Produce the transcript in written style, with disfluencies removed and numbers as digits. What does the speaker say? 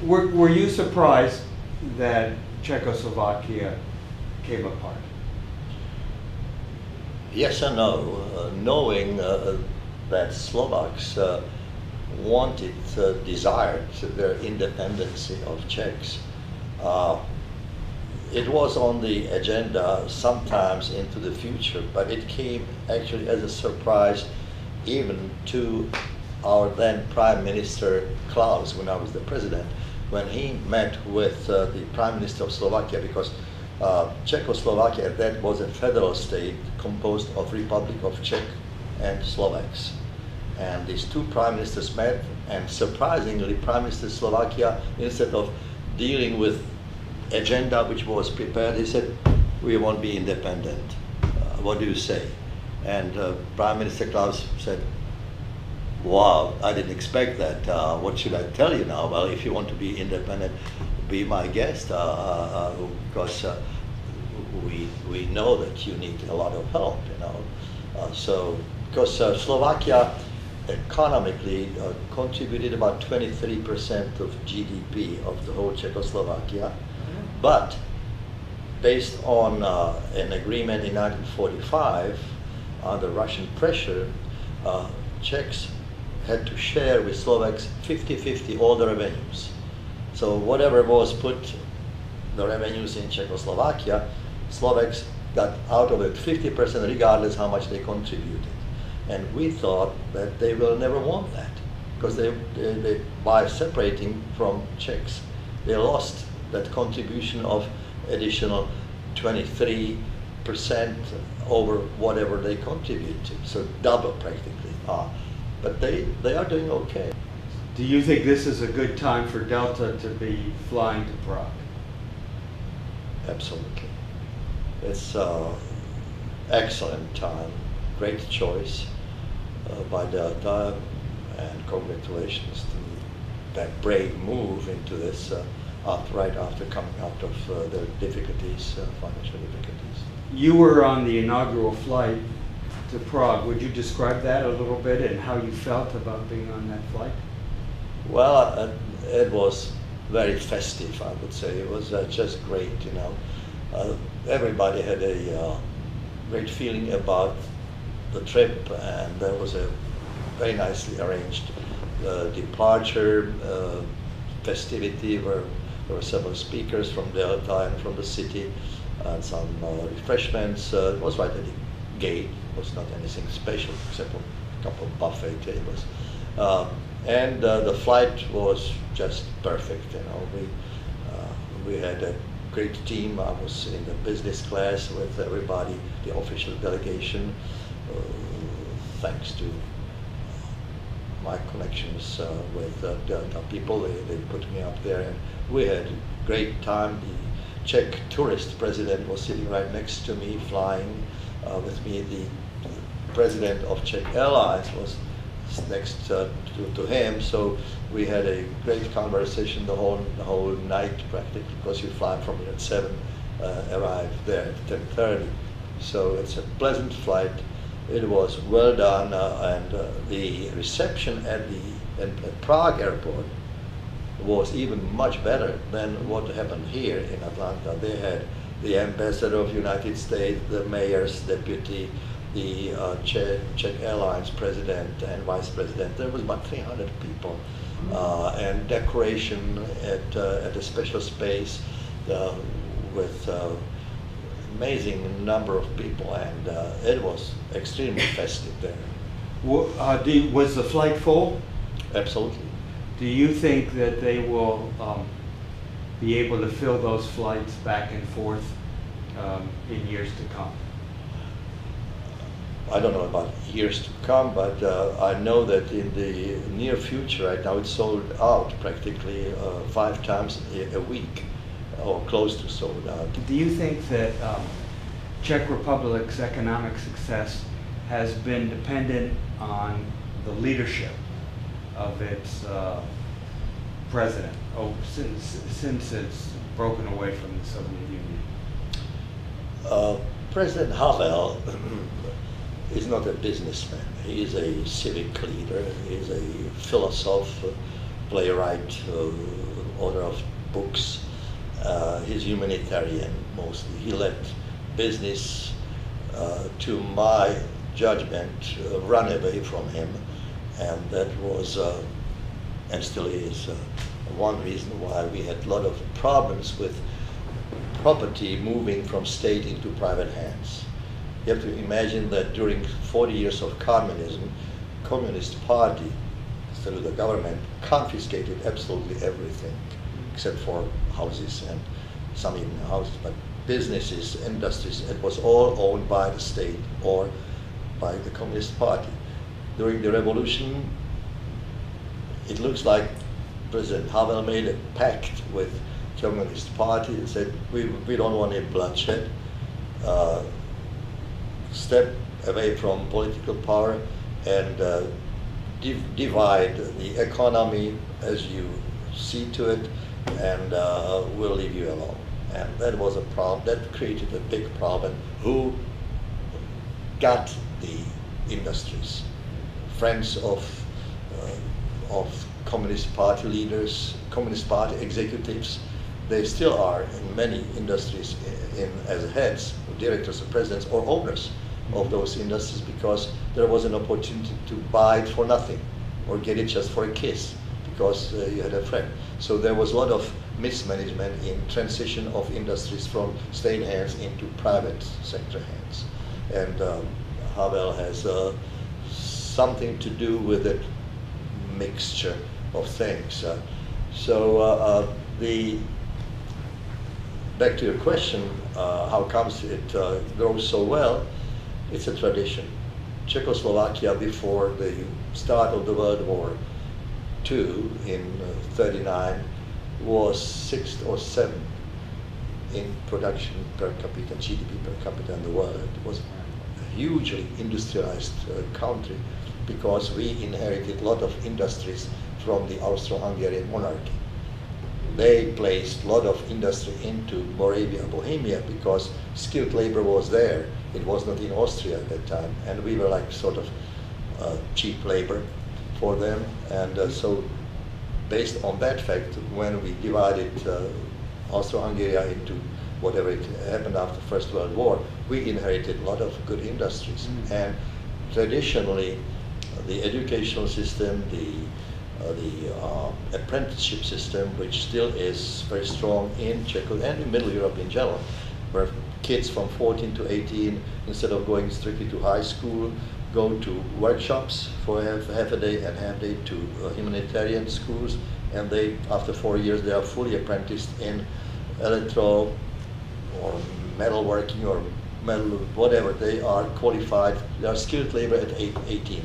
Were you surprised that Czechoslovakia came apart? Yes and no. Knowing that Slovaks wanted, desired their independence of Czechs, it was on the agenda sometimes into the future, but it came actually as a surprise even to our then Prime Minister Klaus, when I was the president, when he met with the Prime Minister of Slovakia, because Czechoslovakia that was a federal state composed of Republic of Czech and Slovaks. And these two prime ministers met, and surprisingly, Prime Minister Slovakia, instead of dealing with agenda which was prepared, he said, we won't be independent. What do you say? And Prime Minister Klaus said, wow, I didn't expect that. What should I tell you now? Well, if you want to be independent, be my guest, because we know that you need a lot of help, you know. Because Slovakia economically contributed about 23% of GDP of the whole Czechoslovakia, but based on an agreement in 1945, under Russian pressure, Czechs had to share with Slovaks 50-50 all the revenues. So whatever was put, the revenues in Czechoslovakia, Slovaks got out of it 50% regardless how much they contributed. And we thought that they will never want that, because they by separating from Czechs, they lost that contribution of additional 23% over whatever they contributed, so double practically. But they are doing okay. Do you think this is a good time for Delta to be flying to Prague? Absolutely. It's excellent time, great choice by Delta, and congratulations to that brave move into this right after coming out of their difficulties, financial difficulties. You were on the inaugural flight to Prague. Would you describe that a little bit and how you felt about being on that flight? Well, it was very festive, I would say. It was just great, you know. Everybody had a great feeling about the trip, and there was a very nicely arranged departure festivity where there were several speakers from Delta and from the city, and some refreshments. It was right at the gate. It was not anything special except a couple of buffet tables. And the flight was just perfect, you know. We had a great team. I was in the business class with everybody, the official delegation, thanks to my connections with Delta people. They put me up there, and we had a great time. The Czech tourist president was sitting right next to me, flying with me. The president of Czech Airlines was next to him, so we had a great conversation the whole night practically, because you fly from here at 7, arrive there at 10:30. So it's a pleasant flight. It was well done, and the reception at Prague airport was even much better than what happened here in Atlanta. They had the ambassador of the United States, the mayor's deputy, the Czech Airlines president and vice president. There was about 300 people, and decoration at a special space with amazing number of people, and it was extremely festive there. Was the flight full? Absolutely. Do you think that they will be able to fill those flights back and forth in years to come? I don't know about years to come, but I know that in the near future, right now it's sold out practically 5 times a week, or close to sold out. Do you think that Czech Republic's economic success has been dependent on the leadership of its president since it's broken away from the Soviet Union? President Havel is not a businessman. He is a civic leader. He is a philosopher, playwright, author of books. He's humanitarian mostly. He let business, to my judgment, run away from him, and that was, and still is, one reason why we had a lot of problems with property moving from state into private hands. You have to imagine that during 40 years of communism, Communist Party, through the government, confiscated absolutely everything, except for houses and some even houses, but businesses, industries, it was all owned by the state or by the Communist Party. During the revolution, it looks like President Havel made a pact with Communist Party and said, we don't want any bloodshed, step away from political power and divide the economy as you see to it, and we'll leave you alone. And that was a problem, that created a big problem. Who got the industries? Friends of Communist Party leaders, Communist Party executives. They still are in many industries as heads, directors or presidents or owners of those industries, because there was an opportunity to buy it for nothing or get it just for a kiss because you had a friend. So there was a lot of mismanagement in transition of industries from state hands into private sector hands. And Havel has something to do with that mixture of things. Back to your question, how comes it grows so well? It's a tradition. Czechoslovakia, before the start of the World War II in 39, was 6th or 7th in production per capita, GDP per capita in the world. It was a hugely industrialized country because we inherited a lot of industries from the Austro-Hungarian monarchy. They placed a lot of industry into Moravia, Bohemia, because skilled labor was there. It was not in Austria at that time, and we were like sort of cheap labor for them. And so based on that fact, when we divided Austro-Hungary into whatever it happened after the First World War, we inherited a lot of good industries. And traditionally, the educational system, the apprenticeship system, which still is very strong in Czech and in Middle Europe in general, where kids from 14 to 18, instead of going strictly to high school, go to workshops for half a day and half day to humanitarian schools, and they, after 4 years, they are fully apprenticed in electro or metalworking or metal, whatever. They are qualified, they are skilled labor at 18.